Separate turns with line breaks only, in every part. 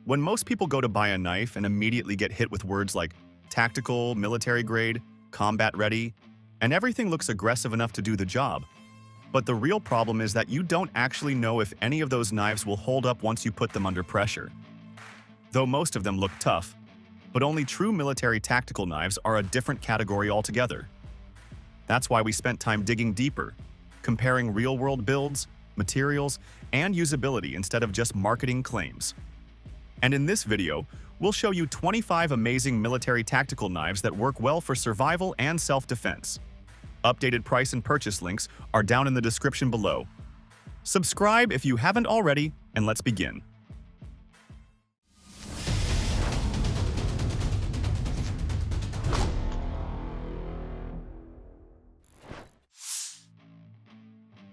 When most people go to buy a knife and immediately get hit with words like tactical, military grade, combat ready, and everything looks aggressive enough to do the job. But the real problem is that you don't actually know if any of those knives will hold up once you put them under pressure. Though most of them look tough, but only true military tactical knives are a different category altogether. That's why we spent time digging deeper, comparing real-world builds, materials, and usability instead of just marketing claims. And in this video, we'll show you 25 amazing military tactical knives that work well for survival and self-defense. Updated price and purchase links are down in the description below. Subscribe if you haven't already, and let's begin.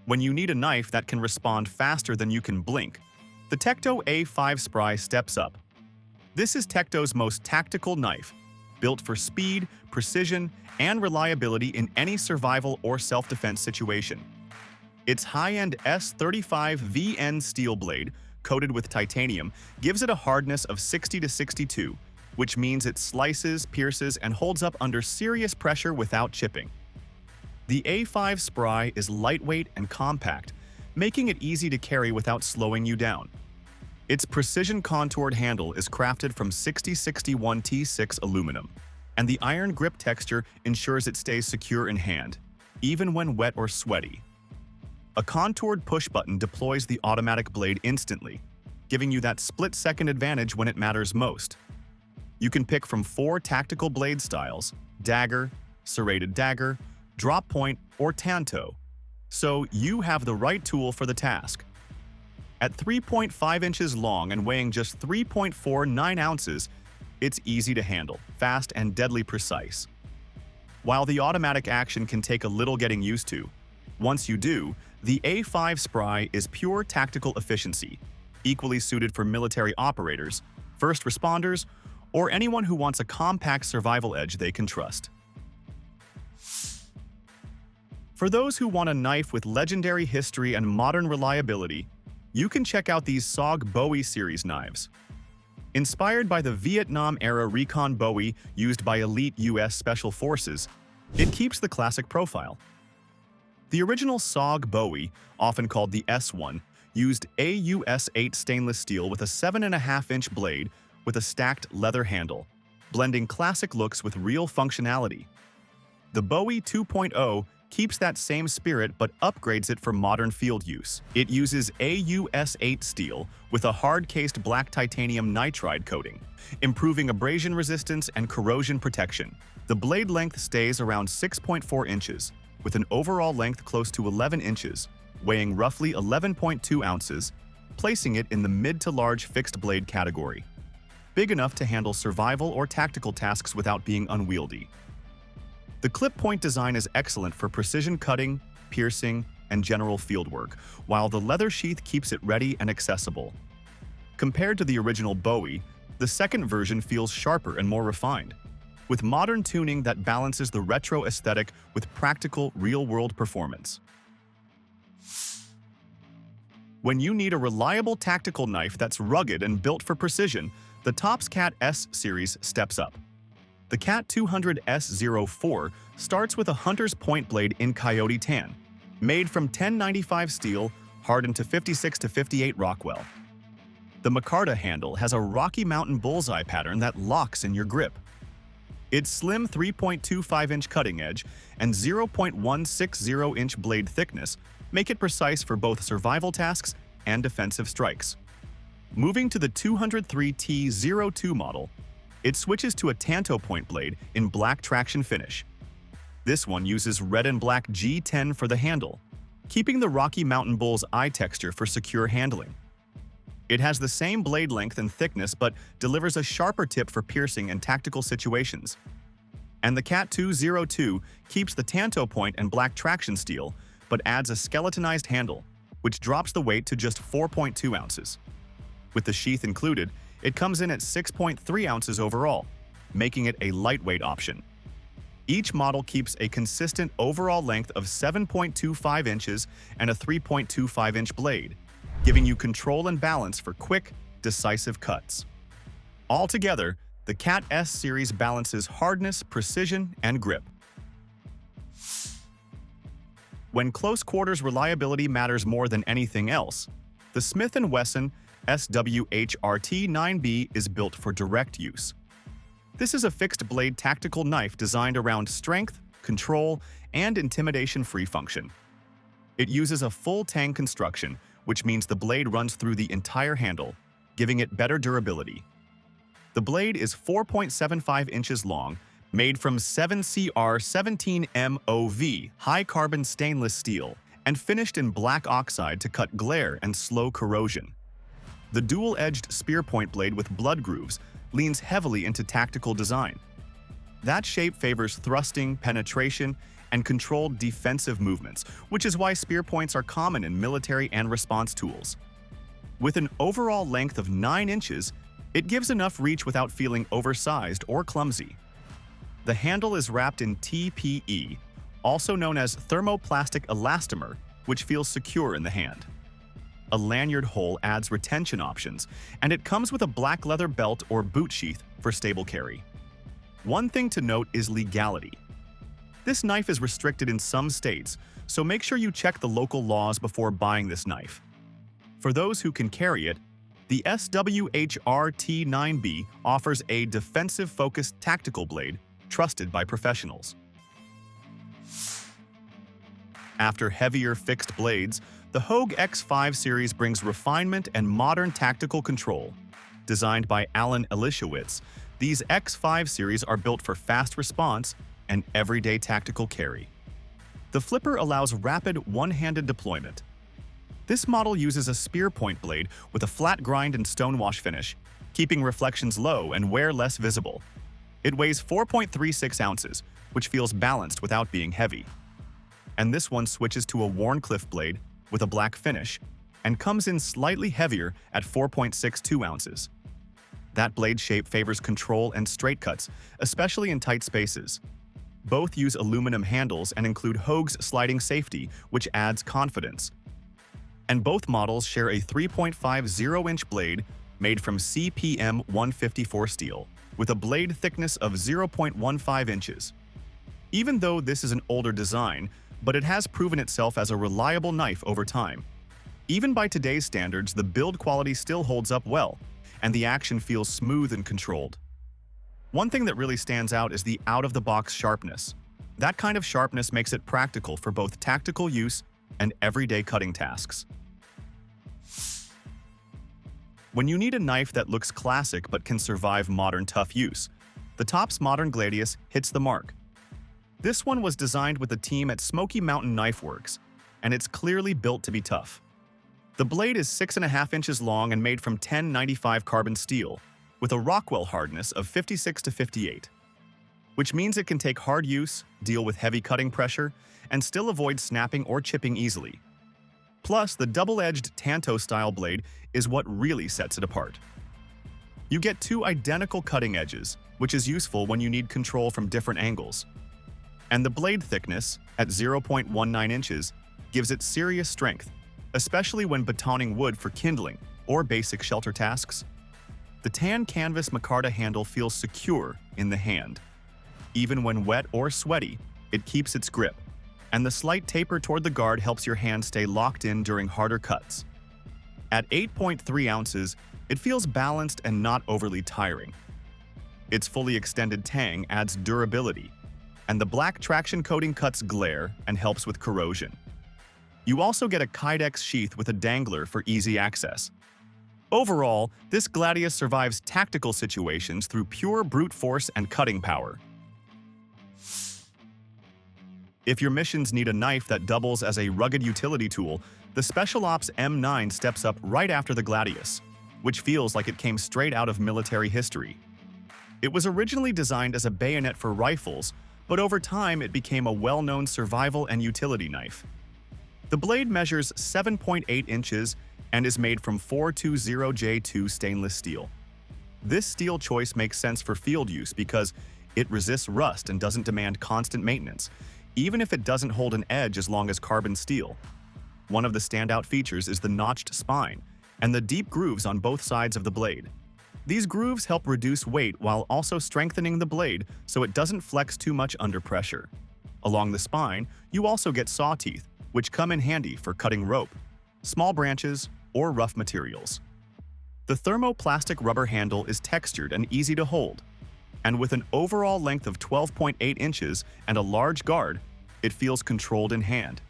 When you need a knife that can respond faster than you can blink, the Tekto A5 Spry steps up. This is Tekto's most tactical knife, built for speed, precision, and reliability in any survival or self-defense situation. Its high-end S35VN steel blade, coated with titanium, gives it a hardness of 60 to 62, which means it slices, pierces, and holds up under serious pressure without chipping. The A5 Spry is lightweight and compact, making it easy to carry without slowing you down. Its precision-contoured handle is crafted from 6061 T6 aluminum, and the iron grip texture ensures it stays secure in hand, even when wet or sweaty. A contoured push button deploys the automatic blade instantly, giving you that split-second advantage when it matters most. You can pick from 4 tactical blade styles: dagger, serrated dagger, drop point, or tanto, so you have the right tool for the task. At 3.5 inches long and weighing just 3.49 ounces, it's easy to handle, fast, and deadly precise. While the automatic action can take a little getting used to, once you do, the A5 Spry is pure tactical efficiency, equally suited for military operators, first responders, or anyone who wants a compact survival edge they can trust. For those who want a knife with legendary history and modern reliability, you can check out these Sog Bowie series knives. Inspired by the Vietnam-era Recon Bowie used by elite U.S. Special Forces, it keeps the classic profile. The original Sog Bowie, often called the S1, used AUS-8 stainless steel with a 7.5-inch blade with a stacked leather handle, blending classic looks with real functionality. The Bowie 2.0 keeps that same spirit but upgrades it for modern field use. It uses AUS-8 steel with a hard-cased black titanium nitride coating, improving abrasion resistance and corrosion protection. The blade length stays around 6.4 inches, with an overall length close to 11 inches, weighing roughly 11.2 ounces, placing it in the mid to large fixed blade category. Big enough to handle survival or tactical tasks without being unwieldy. The clip point design is excellent for precision cutting, piercing, and general fieldwork, while the leather sheath keeps it ready and accessible. Compared to the original Bowie, the second version feels sharper and more refined, with modern tuning that balances the retro aesthetic with practical, real-world performance. When you need a reliable tactical knife that's rugged and built for precision, the Topps C.A.T S series steps up. The C.A.T 200S04 starts with a hunter's point blade in coyote tan, made from 1095 steel, hardened to 56 to 58 Rockwell. The micarta handle has a Rocky Mountain bullseye pattern that locks in your grip. Its slim 3.25-inch cutting edge and 0.160-inch blade thickness make it precise for both survival tasks and defensive strikes. Moving to the 203T02 model, it switches to a tanto point blade in black traction finish. This one uses red and black G10 for the handle, keeping the Rocky Mountain Bull's eye texture for secure handling. It has the same blade length and thickness but delivers a sharper tip for piercing and tactical situations. And the C.A.T 202 keeps the tanto point and black traction steel, but adds a skeletonized handle, which drops the weight to just 4.2 ounces. With the sheath included, it comes in at 6.3 ounces overall, making it a lightweight option. Each model keeps a consistent overall length of 7.25 inches and a 3.25-inch blade, giving you control and balance for quick, decisive cuts. Altogether, the C.A.T S series balances hardness, precision, and grip. When close quarters reliability matters more than anything else, the Smith & Wesson SWHRT-9B is built for direct use. This is a fixed-blade tactical knife designed around strength, control, and intimidation-free function. It uses a full tang construction, which means the blade runs through the entire handle, giving it better durability. The blade is 4.75 inches long, made from 7CR17MOV high-carbon stainless steel, and finished in black oxide to cut glare and slow corrosion. The dual-edged spear point blade with blood grooves leans heavily into tactical design. That shape favors thrusting, penetration, and controlled defensive movements, which is why spear points are common in military and response tools. With an overall length of 9 inches, it gives enough reach without feeling oversized or clumsy. The handle is wrapped in TPE, also known as thermoplastic elastomer, which feels secure in the hand. A lanyard hole adds retention options, and it comes with a black leather belt or boot sheath for stable carry. One thing to note is legality. This knife is restricted in some states, so make sure you check the local laws before buying this knife. For those who can carry it, the SWHRT-9B offers a defensive-focused tactical blade trusted by professionals. After heavier fixed blades, the Hogue X5 series brings refinement and modern tactical control. Designed by Alan Elishewitz, these X5 series are built for fast response and everyday tactical carry. The flipper allows rapid one-handed deployment. This model uses a spear point blade with a flat grind and stonewash finish, keeping reflections low and wear less visible. It weighs 4.36 ounces, which feels balanced without being heavy. And this one switches to a Wharncliffe blade with a black finish and comes in slightly heavier at 4.62 ounces. That blade shape favors control and straight cuts, especially in tight spaces. Both use aluminum handles and include Hogue's sliding safety, which adds confidence. And both models share a 3.50-inch blade made from CPM 154 steel, with a blade thickness of 0.15 inches. Even though this is an older design, but it has proven itself as a reliable knife over time. Even by today's standards, the build quality still holds up well, and the action feels smooth and controlled. One thing that really stands out is the out-of-the-box sharpness. That kind of sharpness makes it practical for both tactical use and everyday cutting tasks. When you need a knife that looks classic but can survive modern tough use, the Tops Modern Gladius hits the mark. This one was designed with the team at Smoky Mountain Knife Works, and it's clearly built to be tough. The blade is 6.5 inches long and made from 1095 carbon steel, with a Rockwell hardness of 56 to 58, which means it can take hard use, deal with heavy cutting pressure, and still avoid snapping or chipping easily. Plus, the double-edged Tanto-style blade is what really sets it apart. You get 2 identical cutting edges, which is useful when you need control from different angles. And the blade thickness, at 0.19 inches, gives it serious strength, especially when batoning wood for kindling or basic shelter tasks. The tan canvas micarta handle feels secure in the hand. Even when wet or sweaty, it keeps its grip, and the slight taper toward the guard helps your hand stay locked in during harder cuts. At 8.3 ounces, it feels balanced and not overly tiring. Its fully extended tang adds durability, and the black traction coating cuts glare and helps with corrosion. You also get a Kydex sheath with a dangler for easy access. Overall, this Gladius survives tactical situations through pure brute force and cutting power. If your missions need a knife that doubles as a rugged utility tool, the Special Ops M9 steps up right after the Gladius, which feels like it came straight out of military history. It was originally designed as a bayonet for rifles, but over time it became a well-known survival and utility knife. The blade measures 7.8 inches and is made from 420J2 stainless steel. This steel choice makes sense for field use because it resists rust and doesn't demand constant maintenance, even if it doesn't hold an edge as long as carbon steel. One of the standout features is the notched spine and the deep grooves on both sides of the blade. These grooves help reduce weight while also strengthening the blade so it doesn't flex too much under pressure. Along the spine, you also get saw teeth, which come in handy for cutting rope, small branches, or rough materials. The thermoplastic rubber handle is textured and easy to hold, and with an overall length of 12.8 inches and a large guard, it feels controlled in hand.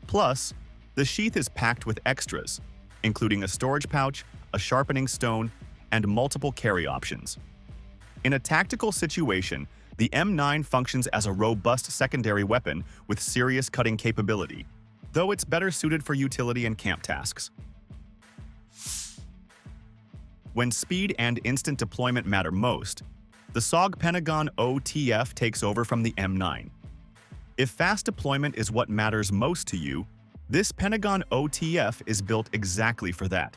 Plus, the sheath is packed with extras, including a storage pouch, a sharpening stone, and multiple carry options. In a tactical situation, the M9 functions as a robust secondary weapon with serious cutting capability, though it's better suited for utility and camp tasks. When speed and instant deployment matter most, the SOG Pentagon OTF takes over from the M9. If fast deployment is what matters most to you, this Pentagon OTF is built exactly for that.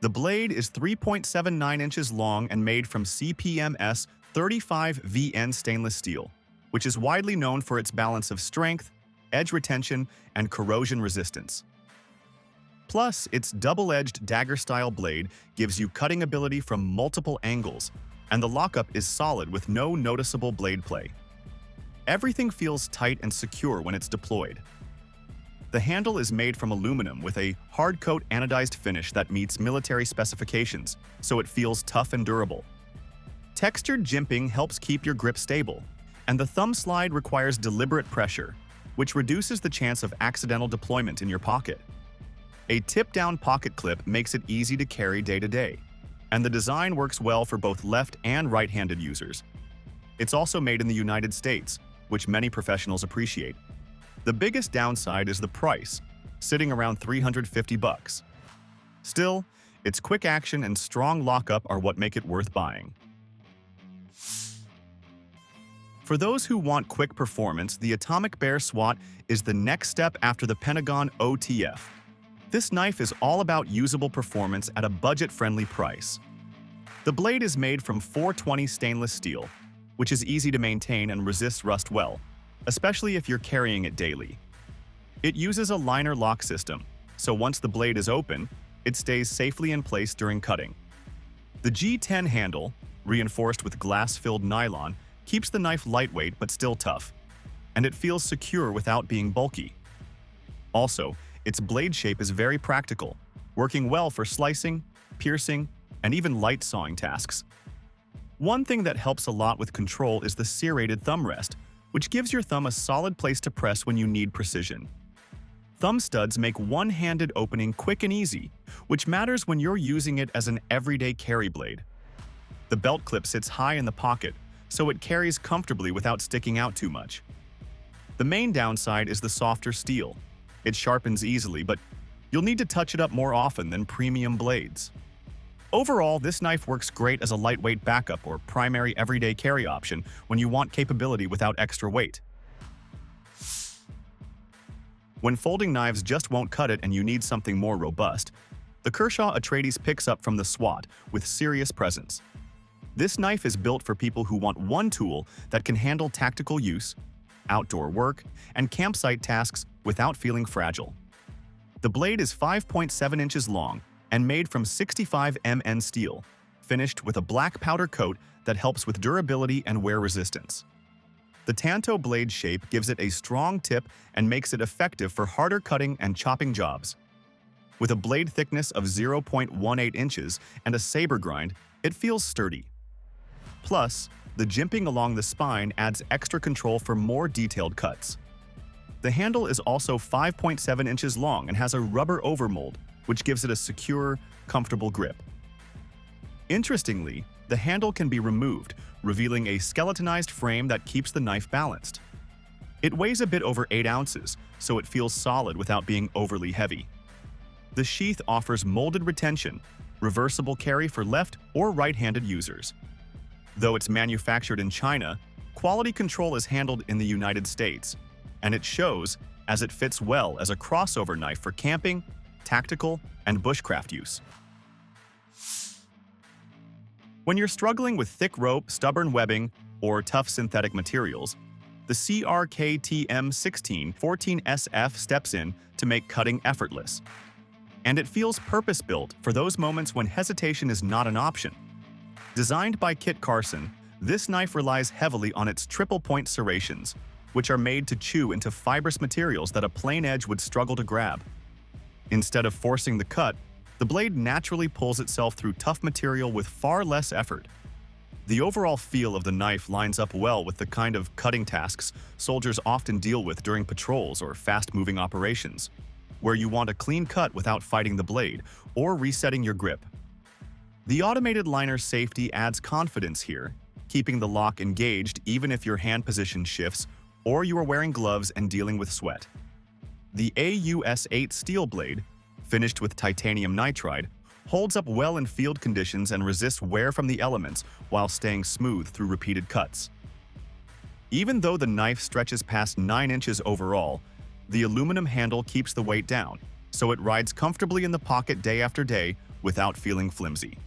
The blade is 3.79 inches long and made from CPMS 35VN stainless steel, which is widely known for its balance of strength, edge retention, and corrosion resistance. Plus, its double-edged dagger-style blade gives you cutting ability from multiple angles, and the lockup is solid with no noticeable blade play. Everything feels tight and secure when it's deployed. The handle is made from aluminum with a hard-coat anodized finish that meets military specifications, so it feels tough and durable. Textured jimping helps keep your grip stable, and the thumb slide requires deliberate pressure, which reduces the chance of accidental deployment in your pocket. A tip-down pocket clip makes it easy to carry day to day, and the design works well for both left and right-handed users. It's also made in the United States, which many professionals appreciate. The biggest downside is the price, sitting around $350. Still, its quick action and strong lockup are what make it worth buying. For those who want quick performance, the Atomic Bear Swat is the next step after the Pentagon OTF. This knife is all about usable performance at a budget-friendly price. The blade is made from 420 stainless steel, which is easy to maintain and resists rust well, especially if you're carrying it daily. It uses a liner lock system, so once the blade is open, it stays safely in place during cutting. The G10 handle, reinforced with glass-filled nylon, keeps the knife lightweight but still tough, and it feels secure without being bulky. Also, its blade shape is very practical, working well for slicing, piercing, and even light sawing tasks. One thing that helps a lot with control is the serrated thumb rest, which gives your thumb a solid place to press when you need precision. Thumb studs make one-handed opening quick and easy, which matters when you're using it as an everyday carry blade. The belt clip sits high in the pocket, so it carries comfortably without sticking out too much. The main downside is the softer steel. It sharpens easily, but you'll need to touch it up more often than premium blades. Overall, this knife works great as a lightweight backup or primary everyday carry option when you want capability without extra weight. When folding knives just won't cut it and you need something more robust, the Kershaw Atreides picks up from the Swat with serious presence. This knife is built for people who want one tool that can handle tactical use, outdoor work, and campsite tasks without feeling fragile. The blade is 5.7 inches long and made from 65 MN steel, finished with a black powder coat that helps with durability and wear resistance. The Tanto blade shape gives it a strong tip and makes it effective for harder cutting and chopping jobs. With a blade thickness of 0.18 inches and a saber grind, it feels sturdy. Plus, the jimping along the spine adds extra control for more detailed cuts. The handle is also 5.7 inches long and has a rubber overmold, which gives it a secure, comfortable grip. Interestingly, the handle can be removed, revealing a skeletonized frame that keeps the knife balanced. It weighs a bit over 8 ounces, so it feels solid without being overly heavy. The sheath offers molded retention, reversible carry for left or right-handed users. Though it's manufactured in China, quality control is handled in the United States, and it shows as it fits well as a crossover knife for camping, tactical, and bushcraft use. When you're struggling with thick rope, stubborn webbing, or tough synthetic materials, the CRKT M1614SF steps in to make cutting effortless. And it feels purpose-built for those moments when hesitation is not an option. Designed by Kit Carson, this knife relies heavily on its triple-point serrations, which are made to chew into fibrous materials that a plain edge would struggle to grab. Instead of forcing the cut, the blade naturally pulls itself through tough material with far less effort. The overall feel of the knife lines up well with the kind of cutting tasks soldiers often deal with during patrols or fast-moving operations, where you want a clean cut without fighting the blade or resetting your grip. The automated liner safety adds confidence here, keeping the lock engaged even if your hand position shifts or you are wearing gloves and dealing with sweat. The AUS-8 steel blade, finished with titanium nitride, holds up well in field conditions and resists wear from the elements while staying smooth through repeated cuts. Even though the knife stretches past 9 inches overall, the aluminum handle keeps the weight down, so it rides comfortably in the pocket day after day without feeling flimsy.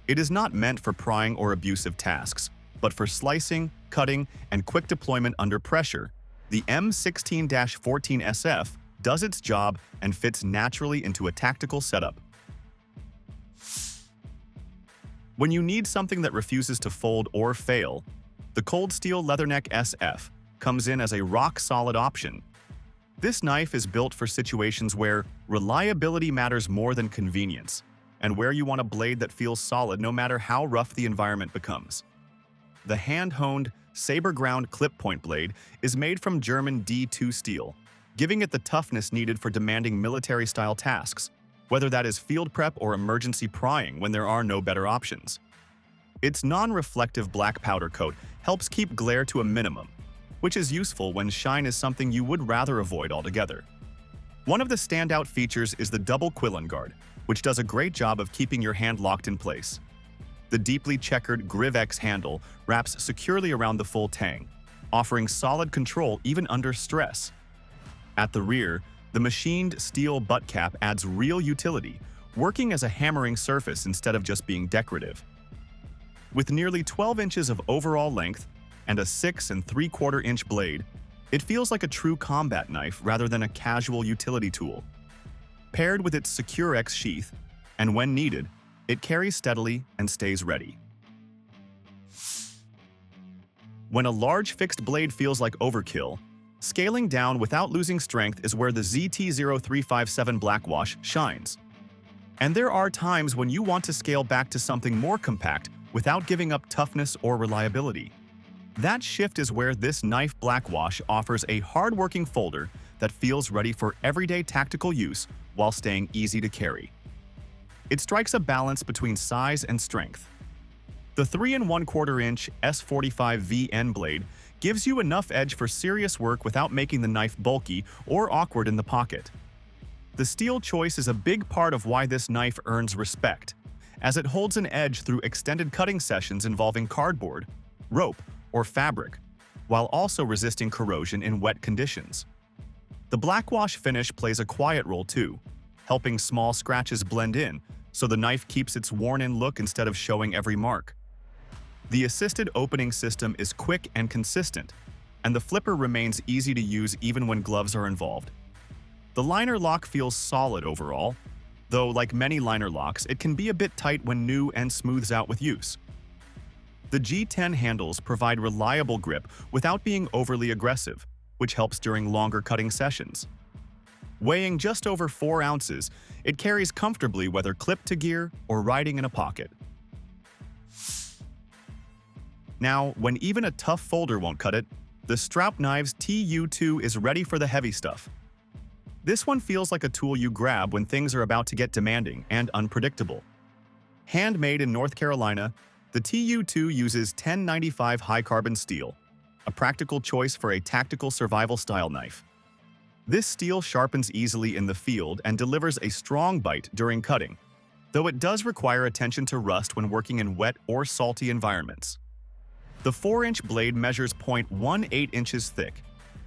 It is not meant for prying or abusive tasks, but for slicing, cutting, and quick deployment under pressure. The M16-14 SF does its job and fits naturally into a tactical setup. When you need something that refuses to fold or fail, the Cold Steel Leatherneck-SF comes in as a rock-solid option. This knife is built for situations where reliability matters more than convenience, and where you want a blade that feels solid no matter how rough the environment becomes. The hand-honed, saber-ground clip-point blade is made from German D2 steel, giving it the toughness needed for demanding military-style tasks, whether that is field prep or emergency prying when there are no better options. Its non-reflective black powder coat helps keep glare to a minimum, which is useful when shine is something you would rather avoid altogether. One of the standout features is the double quillon guard, which does a great job of keeping your hand locked in place. The deeply checkered Griv X handle wraps securely around the full tang, offering solid control even under stress. At the rear, the machined steel butt cap adds real utility, working as a hammering surface instead of just being decorative. With nearly 12 inches of overall length and a 6 3/4-inch blade, it feels like a true combat knife rather than a casual utility tool. Paired with its Secure X sheath, and when needed, it carries steadily and stays ready. When a large fixed blade feels like overkill, scaling down without losing strength is where the ZT-0357 Blackwash shines. And there are times when you want to scale back to something more compact without giving up toughness or reliability. That shift is where this knife Blackwash offers a hard-working folder that feels ready for everyday tactical use while staying easy to carry. It strikes a balance between size and strength. The 3 1/4-inch S45VN blade gives you enough edge for serious work without making the knife bulky or awkward in the pocket. The steel choice is a big part of why this knife earns respect, as it holds an edge through extended cutting sessions involving cardboard, rope, or fabric, while also resisting corrosion in wet conditions. The Blackwash finish plays a quiet role too, helping small scratches blend in so the knife keeps its worn-in look instead of showing every mark. The assisted opening system is quick and consistent, and the flipper remains easy to use even when gloves are involved. The liner lock feels solid overall, though like many liner locks, it can be a bit tight when new and smooths out with use. The G10 handles provide reliable grip without being overly aggressive, which helps during longer cutting sessions. Weighing just over 4 ounces, it carries comfortably whether clipped to gear or riding in a pocket. Now, when even a tough folder won't cut it, the Stroup Knives TU2 is ready for the heavy stuff. This one feels like a tool you grab when things are about to get demanding and unpredictable. Handmade in North Carolina, the TU2 uses 1095 high-carbon steel, a practical choice for a tactical survival-style knife. This steel sharpens easily in the field and delivers a strong bite during cutting, though it does require attention to rust when working in wet or salty environments. The 4-inch blade measures 0.18 inches thick,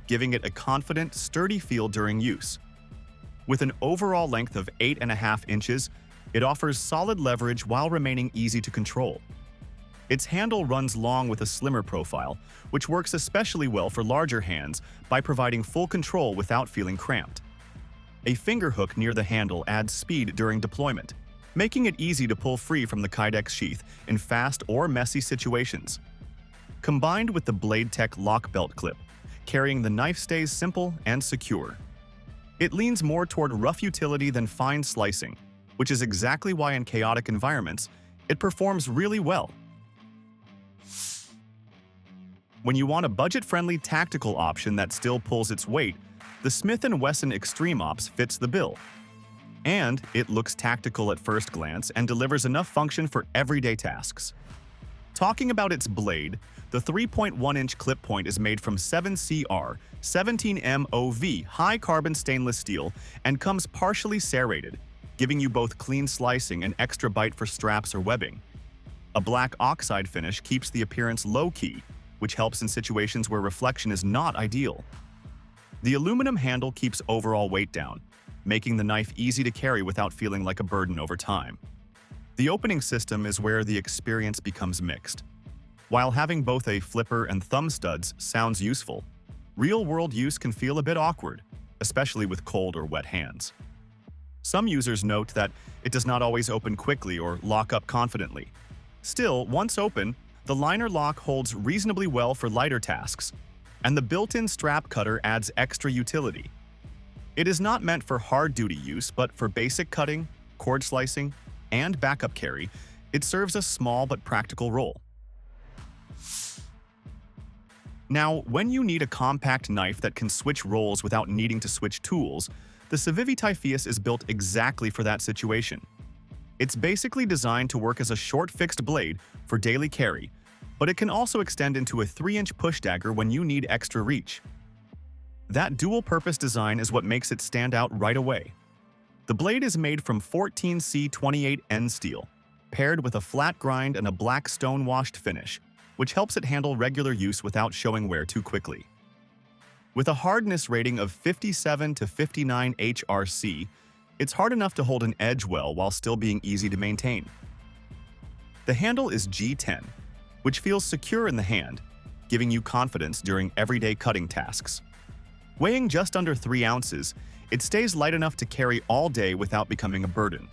giving it a confident, sturdy feel during use. With an overall length of 8.5 inches, it offers solid leverage while remaining easy to control. Its handle runs long with a slimmer profile, which works especially well for larger hands by providing full control without feeling cramped. A finger hook near the handle adds speed during deployment, making it easy to pull free from the Kydex sheath in fast or messy situations. Combined with the Blade Tech lock belt clip, carrying the knife stays simple and secure. It leans more toward rough utility than fine slicing, which is exactly why in chaotic environments, it performs really well. When you want a budget-friendly tactical option that still pulls its weight, the Smith & Wesson Extreme Ops fits the bill. And it looks tactical at first glance and delivers enough function for everyday tasks. Talking about its blade, the 3.1-inch clip point is made from 7CR 17MOV high-carbon stainless steel and comes partially serrated, giving you both clean slicing and extra bite for straps or webbing. A black oxide finish keeps the appearance low-key, which helps in situations where reflection is not ideal. The aluminum handle keeps overall weight down, making the knife easy to carry without feeling like a burden over time. The opening system is where the experience becomes mixed. While having both a flipper and thumb studs sounds useful, real-world use can feel a bit awkward, especially with cold or wet hands. Some users note that it does not always open quickly or lock up confidently. Still, once open, the liner lock holds reasonably well for lighter tasks, and the built-in strap cutter adds extra utility. It is not meant for hard-duty use, but for basic cutting, cord slicing, and backup carry, it serves a small but practical role. Now, when you need a compact knife that can switch roles without needing to switch tools, the Civivi Typhoeus is built exactly for that situation. It's basically designed to work as a short fixed blade for daily carry, but it can also extend into a 3-inch push dagger when you need extra reach. That dual-purpose design is what makes it stand out right away. The blade is made from 14C28N steel, paired with a flat grind and a black stone-washed finish, which helps it handle regular use without showing wear too quickly. With a hardness rating of 57 to 59 HRC, it's hard enough to hold an edge well while still being easy to maintain. The handle is G10, which feels secure in the hand, giving you confidence during everyday cutting tasks. Weighing just under 3 ounces, it stays light enough to carry all day without becoming a burden.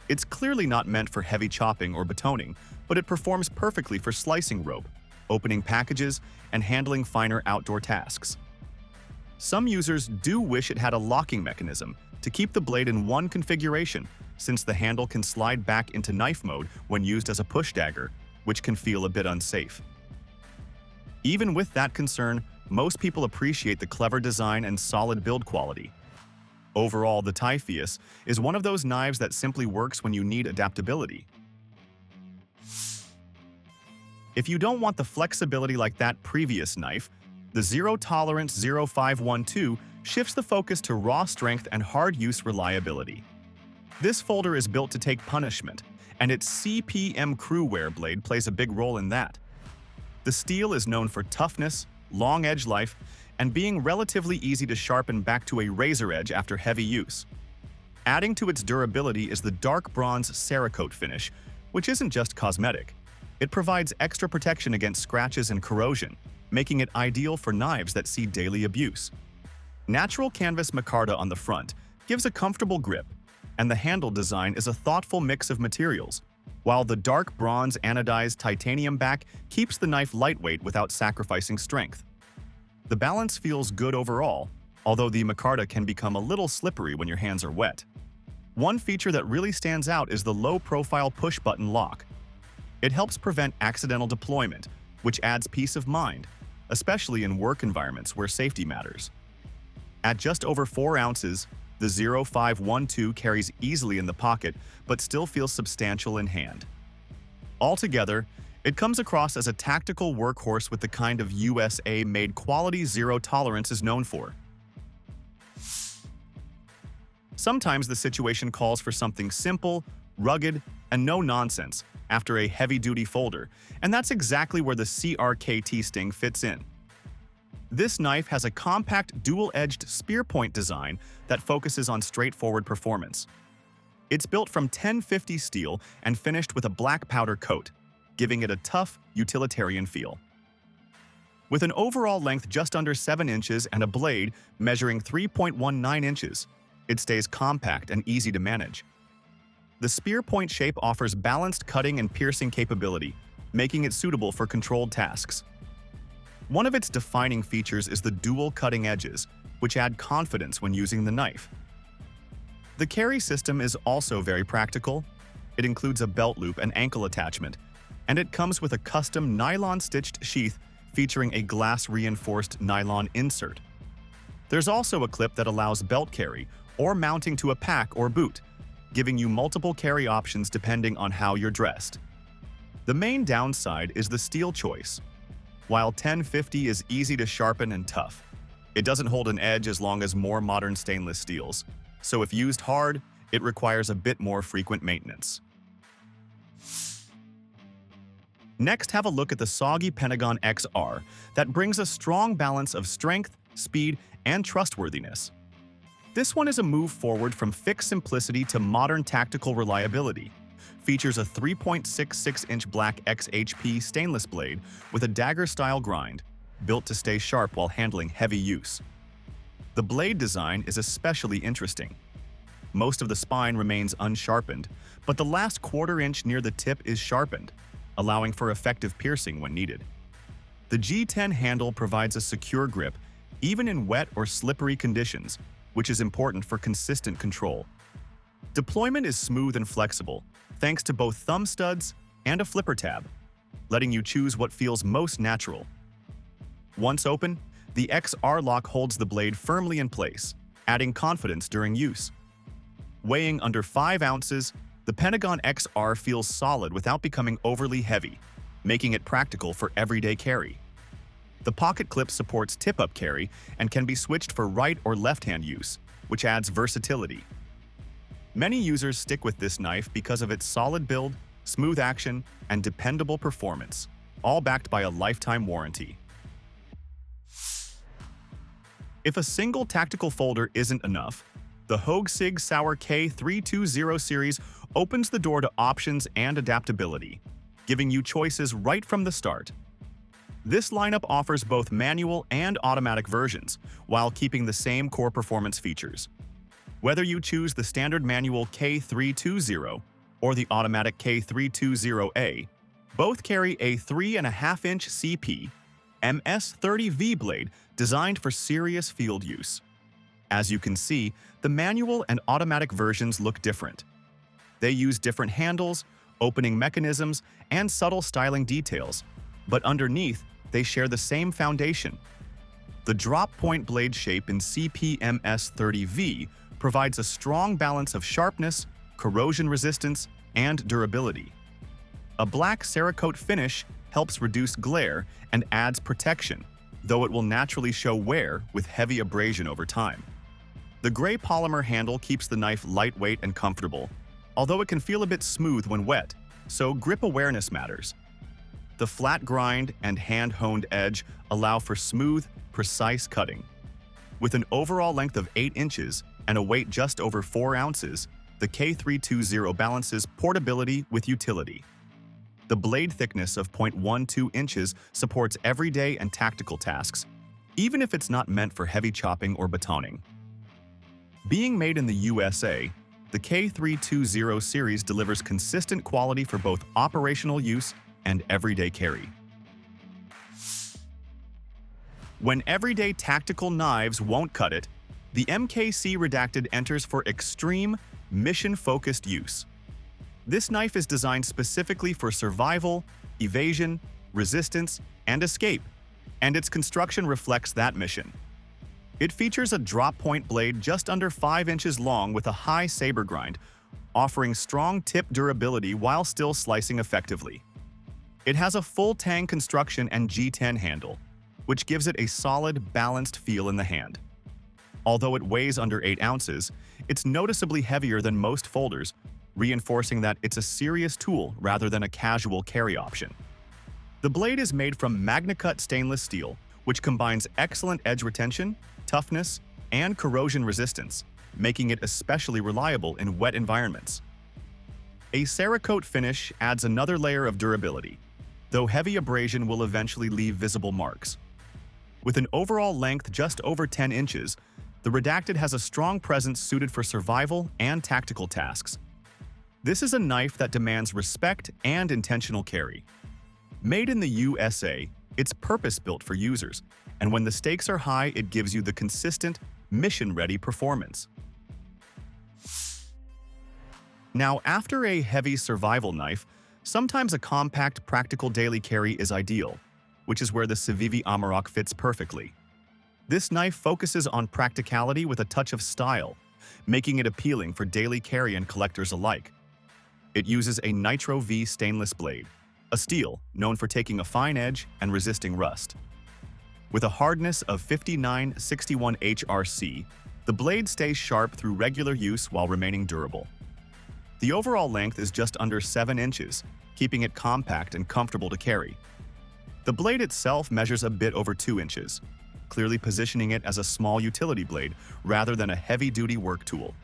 It's clearly not meant for heavy chopping or batoning, but it performs perfectly for slicing rope, opening packages, and handling finer outdoor tasks. Some users do wish it had a locking mechanism to keep the blade in one configuration, since the handle can slide back into knife mode when used as a push dagger, which can feel a bit unsafe. Even with that concern, most people appreciate the clever design and solid build quality. Overall, the Typhoeus is one of those knives that simply works when you need adaptability. If you don't want the flexibility like that previous knife, the Zero Tolerance 0512 shifts the focus to raw strength and hard-use reliability. This folder is built to take punishment, and its CPM crew wear blade plays a big role in that. The steel is known for toughness, long edge life, and being relatively easy to sharpen back to a razor edge after heavy use. Adding to its durability is the dark bronze Cerakote finish, which isn't just cosmetic. It provides extra protection against scratches and corrosion, making it ideal for knives that see daily abuse. Natural canvas micarta on the front gives a comfortable grip, and the handle design is a thoughtful mix of materials, while the dark bronze anodized titanium back keeps the knife lightweight without sacrificing strength. The balance feels good overall, although the micarta can become a little slippery when your hands are wet. One feature that really stands out is the low-profile push-button lock. It helps prevent accidental deployment, which adds peace of mind, especially in work environments where safety matters. At just over 4 ounces, the 0512 carries easily in the pocket but still feels substantial in hand. Altogether, it comes across as a tactical workhorse with the kind of USA-made quality zero tolerance is known for. Sometimes the situation calls for something simple, rugged, and no nonsense after a heavy-duty folder, and that's exactly where the CRKT Sting fits in. This knife has a compact dual-edged spear point design that focuses on straightforward performance. It's built from 1050 steel and finished with a black powder coat, giving it a tough, utilitarian feel. With an overall length just under 7 inches and a blade measuring 3.19 inches, it stays compact and easy to manage. The spear point shape offers balanced cutting and piercing capability, making it suitable for controlled tasks. One of its defining features is the dual cutting edges, which add confidence when using the knife. The carry system is also very practical. It includes a belt loop and ankle attachment, and it comes with a custom nylon-stitched sheath featuring a glass-reinforced nylon insert. There's also a clip that allows belt carry or mounting to a pack or boot, giving you multiple carry options depending on how you're dressed. The main downside is the steel choice. While 1050 is easy to sharpen and tough, it doesn't hold an edge as long as more modern stainless steels, so if used hard, it requires a bit more frequent maintenance. Next, have a look at the SOG Pentagon XR that brings a strong balance of strength, speed, and trustworthiness. This one is a move forward from fixed simplicity to modern tactical reliability. Features a 3.66-inch black XHP stainless blade with a dagger-style grind, built to stay sharp while handling heavy use. The blade design is especially interesting. Most of the spine remains unsharpened, but the last quarter-inch near the tip is sharpened, allowing for effective piercing when needed. The G10 handle provides a secure grip, even in wet or slippery conditions, which is important for consistent control. Deployment is smooth and flexible, thanks to both thumb studs and a flipper tab, letting you choose what feels most natural. Once open, the XR lock holds the blade firmly in place, adding confidence during use. Weighing under 5 ounces, the Pentagon XR feels solid without becoming overly heavy, making it practical for everyday carry. The pocket clip supports tip-up carry and can be switched for right or left-hand use, which adds versatility. Many users stick with this knife because of its solid build, smooth action, and dependable performance, all backed by a lifetime warranty. If a single tactical folder isn't enough, the Hogue SIG Sauer K320 series opens the door to options and adaptability, giving you choices right from the start. This lineup offers both manual and automatic versions, while keeping the same core performance features. Whether you choose the standard manual K320 or the automatic K320A, both carry a 3.5-inch CP MS30V blade designed for serious field use. As you can see, the manual and automatic versions look different. They use different handles, opening mechanisms, and subtle styling details, but underneath, they share the same foundation. The drop-point blade shape in CP-MS30V provides a strong balance of sharpness, corrosion resistance, and durability. A black Cerakote finish helps reduce glare and adds protection, though it will naturally show wear with heavy abrasion over time. The gray polymer handle keeps the knife lightweight and comfortable, although it can feel a bit smooth when wet, so grip awareness matters. The flat grind and hand-honed edge allow for smooth, precise cutting. With an overall length of 8 inches and a weight just over 4 ounces, the K320 balances portability with utility. The blade thickness of 0.12 inches supports everyday and tactical tasks, even if it's not meant for heavy chopping or batoning. Being made in the USA, the K320 series delivers consistent quality for both operational use and everyday carry. When everyday tactical knives won't cut it, the MKC Redacted enters for extreme, mission-focused use. This knife is designed specifically for survival, evasion, resistance, and escape, and its construction reflects that mission. It features a drop-point blade just under 5 inches long with a high saber grind, offering strong tip durability while still slicing effectively. It has a full tang construction and G10 handle, which gives it a solid, balanced feel in the hand. Although it weighs under 8 ounces, it's noticeably heavier than most folders, reinforcing that it's a serious tool rather than a casual carry option. The blade is made from MagnaCut stainless steel, which combines excellent edge retention, toughness, and corrosion resistance, making it especially reliable in wet environments. A Cerakote finish adds another layer of durability, though heavy abrasion will eventually leave visible marks. With an overall length just over 10 inches, the Redacted has a strong presence suited for survival and tactical tasks. This is a knife that demands respect and intentional carry. Made in the USA, it's purpose-built for users, and when the stakes are high, it gives you the consistent, mission-ready performance. Now, after a heavy survival knife, sometimes a compact, practical daily carry is ideal, which is where the Civivi Amaroq fits perfectly. This knife focuses on practicality with a touch of style, making it appealing for daily carry and collectors alike. It uses a Nitro V stainless blade, a steel known for taking a fine edge and resisting rust. With a hardness of 5961 HRC, the blade stays sharp through regular use while remaining durable. The overall length is just under 7 inches, keeping it compact and comfortable to carry. The blade itself measures a bit over 2 inches, clearly positioning it as a small utility blade rather than a heavy-duty work tool.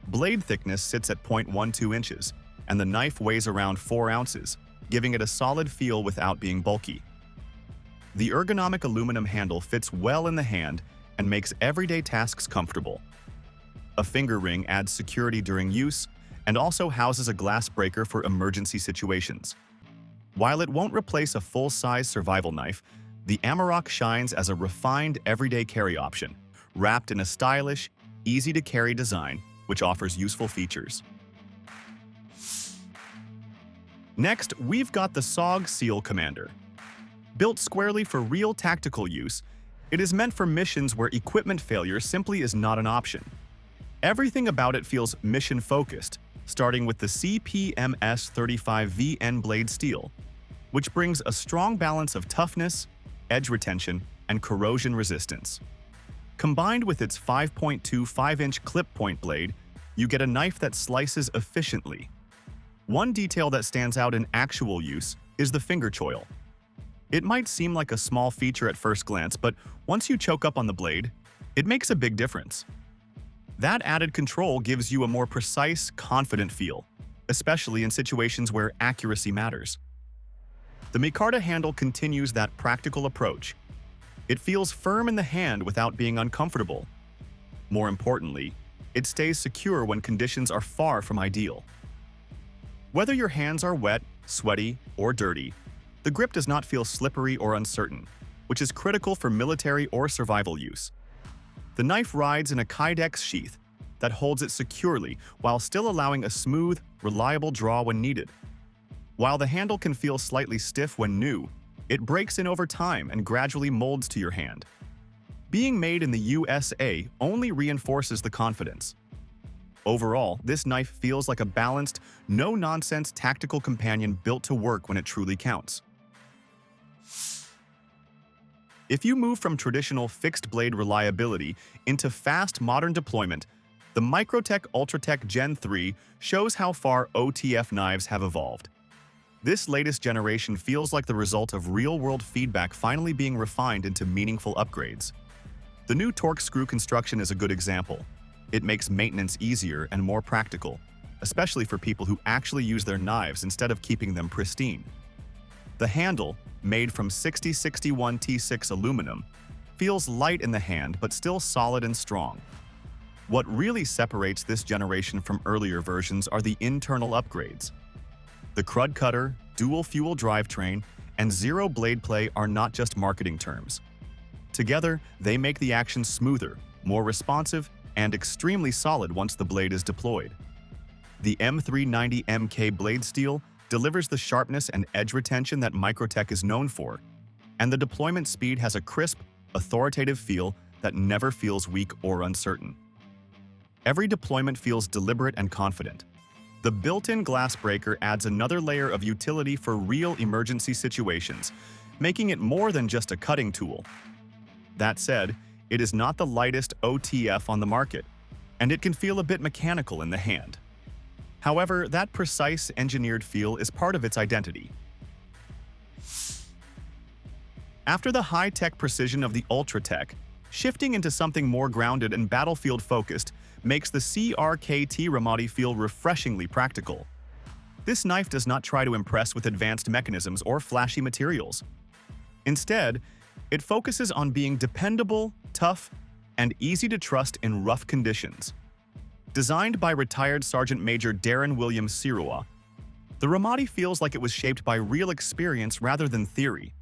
Blade thickness sits at 0.12 inches, and the knife weighs around 4 ounces, giving it a solid feel without being bulky. The ergonomic aluminum handle fits well in the hand and makes everyday tasks comfortable. A finger ring adds security during use and also houses a glass breaker for emergency situations. While it won't replace a full-size survival knife, the Amaroq shines as a refined everyday carry option, wrapped in a stylish, easy-to-carry design which offers useful features. Next, we've got the SOG SEAL Commander. Built squarely for real tactical use, it is meant for missions where equipment failure simply is not an option. Everything about it feels mission-focused, starting with the CPMS-35VN blade steel, which brings a strong balance of toughness, edge retention, and corrosion resistance. Combined with its 5.25-inch clip point blade, you get a knife that slices efficiently. One detail that stands out in actual use is the finger choil. It might seem like a small feature at first glance, but once you choke up on the blade, it makes a big difference. That added control gives you a more precise, confident feel, especially in situations where accuracy matters. The micarta handle continues that practical approach. It feels firm in the hand without being uncomfortable. More importantly, it stays secure when conditions are far from ideal. Whether your hands are wet, sweaty, or dirty, the grip does not feel slippery or uncertain, which is critical for military or survival use. The knife rides in a Kydex sheath that holds it securely while still allowing a smooth, reliable draw when needed. While the handle can feel slightly stiff when new, it breaks in over time and gradually molds to your hand. Being made in the USA only reinforces the confidence. Overall, this knife feels like a balanced, no-nonsense tactical companion built to work when it truly counts. If you move from traditional fixed-blade reliability into fast, modern deployment, the Microtech Ultratech Gen 3 shows how far OTF knives have evolved. This latest generation feels like the result of real-world feedback finally being refined into meaningful upgrades. The new torque screw construction is a good example. It makes maintenance easier and more practical, especially for people who actually use their knives instead of keeping them pristine. The handle, made from 6061 T6 aluminum, feels light in the hand but still solid and strong. What really separates this generation from earlier versions are the internal upgrades. The Crud Cutter, dual-fuel drivetrain, and zero blade play are not just marketing terms. Together, they make the action smoother, more responsive, and extremely solid once the blade is deployed. The M390 MK blade steel delivers the sharpness and edge retention that Microtech is known for, and the deployment speed has a crisp, authoritative feel that never feels weak or uncertain. Every deployment feels deliberate and confident. The built-in glass breaker adds another layer of utility for real emergency situations, making it more than just a cutting tool. That said, it is not the lightest OTF on the market, and it can feel a bit mechanical in the hand. However, that precise, engineered feel is part of its identity. After the high-tech precision of the Ultratech, shifting into something more grounded and battlefield-focused makes the CRKT Ramadi feel refreshingly practical. This knife does not try to impress with advanced mechanisms or flashy materials. Instead, it focuses on being dependable, tough, and easy to trust in rough conditions. Designed by retired Sergeant Major Darren William Sirois, the Ramadi feels like it was shaped by real experience rather than theory.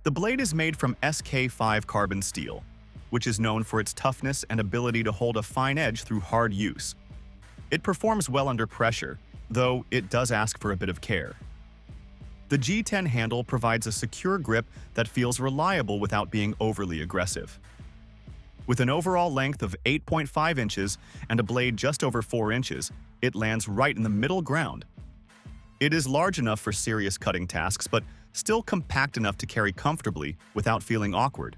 The blade is made from SK5 carbon steel, which is known for its toughness and ability to hold a fine edge through hard use. It performs well under pressure, though it does ask for a bit of care. The G10 handle provides a secure grip that feels reliable without being overly aggressive. With an overall length of 8.5 inches and a blade just over 4 inches, it lands right in the middle ground. It is large enough for serious cutting tasks, but still compact enough to carry comfortably without feeling awkward.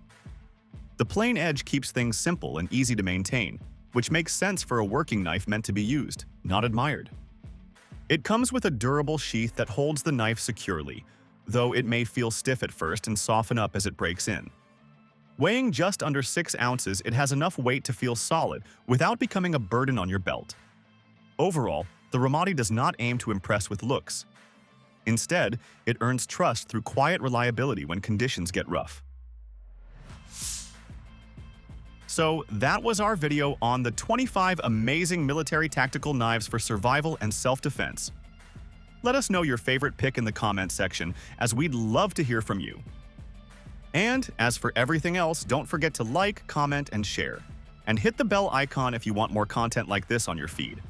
The plain edge keeps things simple and easy to maintain, which makes sense for a working knife meant to be used, not admired. It comes with a durable sheath that holds the knife securely, though it may feel stiff at first and soften up as it breaks in. Weighing just under 6 ounces, it has enough weight to feel solid without becoming a burden on your belt. Overall, the Ramadi does not aim to impress with looks. Instead, it earns trust through quiet reliability when conditions get rough. So that was our video on the 25 amazing military tactical knives for survival and self-defense. Let us know your favorite pick in the comment section, as we'd love to hear from you. And as for everything else, don't forget to like, comment, and share. And hit the bell icon if you want more content like this on your feed.